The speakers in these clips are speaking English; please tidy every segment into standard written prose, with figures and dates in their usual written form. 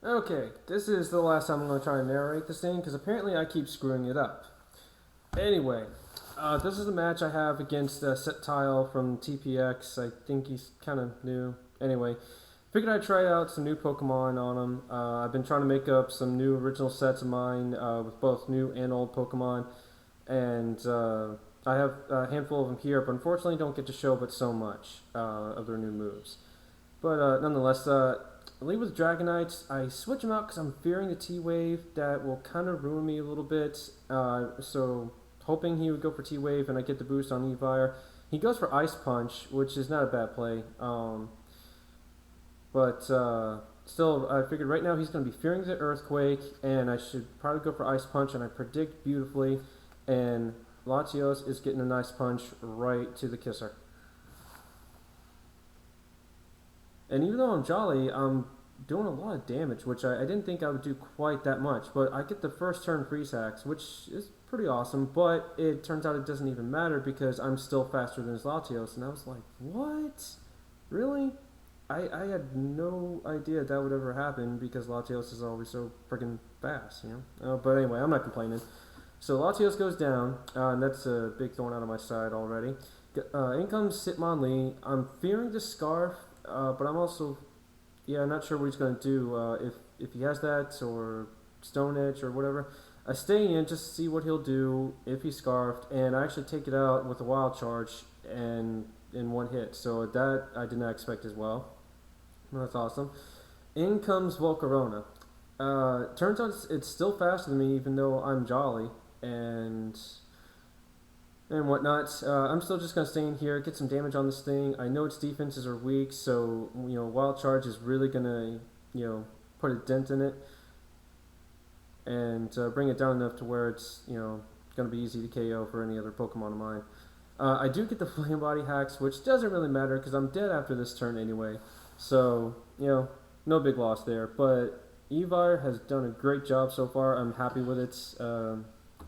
Okay, this is the last time I'm going to try and narrate this thing, because apparently I keep screwing it up. Anyway, this is the match I have against Sceptile from TPX. I think he's kind of new. Anyway, figured I'd try out some new Pokemon on him. I've been trying to make up some new original sets of mine with both new and old Pokemon, and I have a handful of them here, but unfortunately don't get to show but so much of their new moves. But nonetheless, lead with Dragonites. I switch them out because I'm fearing the T-Wave that will kind of ruin me a little bit. So hoping he would go for T-Wave and I get the boost on Evire. He goes for Ice Punch, which is not a bad play. But still, I figured right now he's going to be fearing the Earthquake, and I should probably go for Ice Punch, and I predict beautifully. And Latios is getting a nice punch right to the kisser. And even though I'm jolly, I'm doing a lot of damage, which I didn't think I would do quite that much. But I get the first turn freeze hacks, which is pretty awesome. But it turns out it doesn't even matter because I'm still faster than his Latios. And I was like, what? Really? I had no idea that would ever happen because Latios is always so freaking fast, you know? But anyway, I'm not complaining. So Latios goes down, and that's a big thorn out of my side already. In comes Hitmonlee. I'm fearing the Scarf. But I'm also, not sure what he's going to do, if he has that, or Stone Edge, or whatever. I stay in just to see what he'll do if he's Scarfed, and I actually take it out with a Wild Charge and in one hit. So that I did not expect as well. That's awesome. In comes Volcarona. Turns out it's still faster than me, even though I'm jolly, and whatnot. I'm still just going to stay in here, get some damage on this thing. I know its defenses are weak, so, Wild Charge is really going to, put a dent in it and bring it down enough to where it's, going to be easy to KO for any other Pokemon of mine. I do get the Flame Body hacks, which doesn't really matter because I'm dead after this turn anyway. So, no big loss there. But Evire has done a great job so far. I'm happy with it.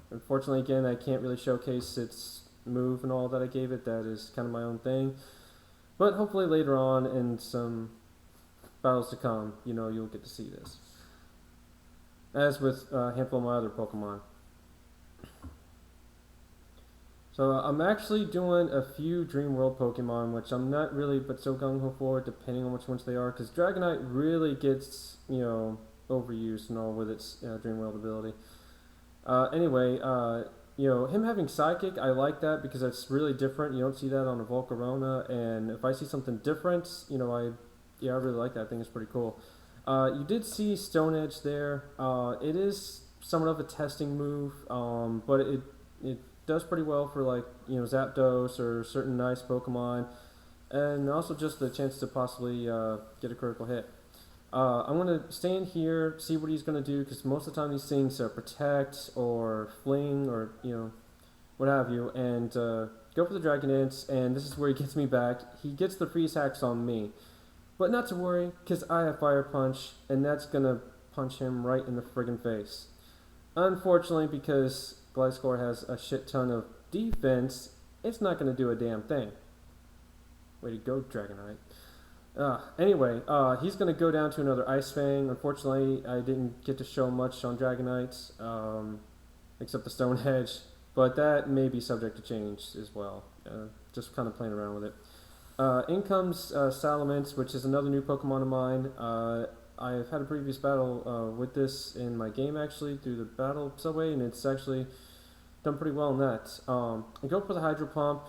Unfortunately, again, I can't really showcase its move and all that I gave it. That is kind of my own thing. But hopefully later on in some battles to come, you'll get to see this. As with a handful of my other Pokemon. So I'm actually doing a few Dream World Pokemon, which I'm not really but so gung-ho for, depending on which ones they are, because Dragonite really gets, overused and all with its Dream World ability. Anyway, him having Psychic, I like that because it's really different. You don't see that on a Volcarona, and if I see something different, I really like that. I think it's pretty cool. You did see Stone Edge there. It is somewhat of a testing move, but it does pretty well for Zapdos or certain nice Pokemon, and also just the chance to possibly get a critical hit. I'm going to stay in here, see what he's going to do, because most of the time these things protect or fling or, what have you, and go for the Dragon Dance, and this is where he gets me back. He gets the freeze hacks on me, but not to worry, because I have Fire Punch, and that's going to punch him right in the friggin' face. Unfortunately, because Gliscor has a shit ton of defense, it's not going to do a damn thing. Way to go, Dragonite. Anyway, he's going to go down to another Ice Fang. Unfortunately, I didn't get to show much on Dragonite, except the Stone Edge, but that may be subject to change as well. Just kind of playing around with it. In comes Salamence, which is another new Pokemon of mine. I've had a previous battle with this in my game, actually, through the battle subway, and it's actually done pretty well in that. I go for the Hydro Pump,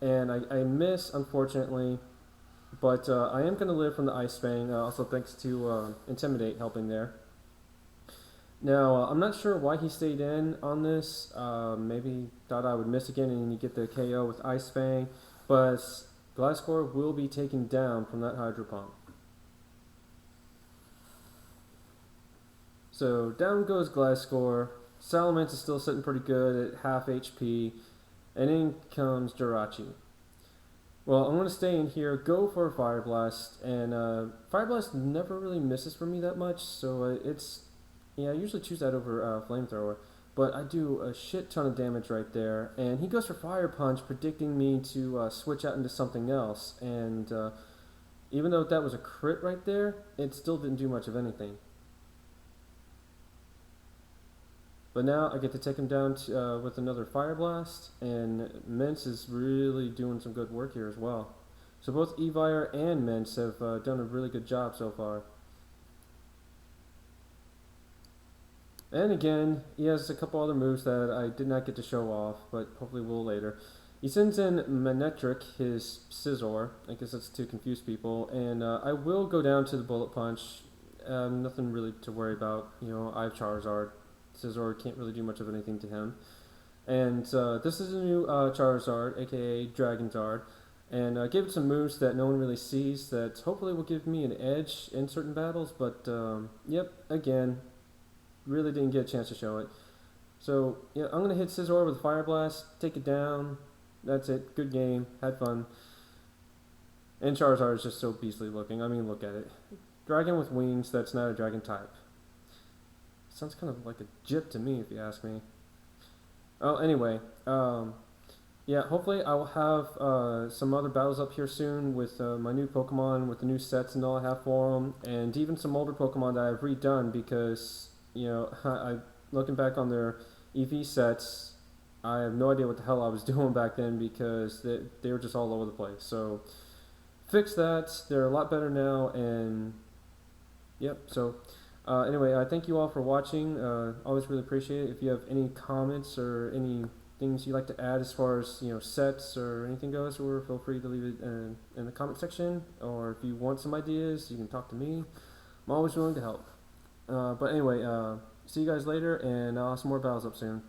and I miss, unfortunately. But I am going to live from the Ice Fang, also thanks to Intimidate helping there. Now, I'm not sure why he stayed in on this. Maybe thought I would miss again and you get the KO with Ice Fang. But Gliscor will be taken down from that Hydro Pump. So down goes Gliscor. Salamence is still sitting pretty good at half HP. And in comes Jirachi. Well, I'm going to stay in here, go for a Fire Blast, and Fire Blast never really misses for me that much, so I usually choose that over Flamethrower, but I do a shit ton of damage right there, and he goes for Fire Punch, predicting me to switch out into something else, and Even though that was a crit right there, it still didn't do much of anything. But now I get to take him down with another Fire Blast, and Mince is really doing some good work here as well. So both Evire and Mince have done a really good job so far. And again, he has a couple other moves that I did not get to show off, but hopefully will later. He sends in Manectric, his Scizor. I guess that's to confuse people. And I will go down to the Bullet Punch. Nothing really to worry about. You know, I have Charizard. Scizor can't really do much of anything to him. And this is a new Charizard, aka Dragonzard. And I gave it some moves that no one really sees that hopefully will give me an edge in certain battles. But, yep, again, really didn't get a chance to show it. So, yeah, I'm going to hit Scizor with a Fire Blast, take it down. That's it. Good game. Had fun. And Charizard is just so beastly looking. I mean, look at it. Dragon with wings that's not a dragon type. Sounds kind of like a Jip to me, if you ask me. Oh, anyway. Yeah, hopefully I will have some other battles up here soon with my new Pokemon, with the new sets and all I have for them. And even some older Pokemon that I've redone because, you know, looking back on their EV sets, I have no idea what the hell I was doing back then because they were just all over the place. So, fix that. They're a lot better now, and yep. So, anyway, I thank you all for watching. Always really appreciate it. If you have any comments or any things you'd like to add as far as, you know, sets or anything goes, or feel free to leave it in the comment section. Or if you want some ideas, you can talk to me. I'm always willing to help. But anyway, see you guys later, and I'll have some more battles up soon.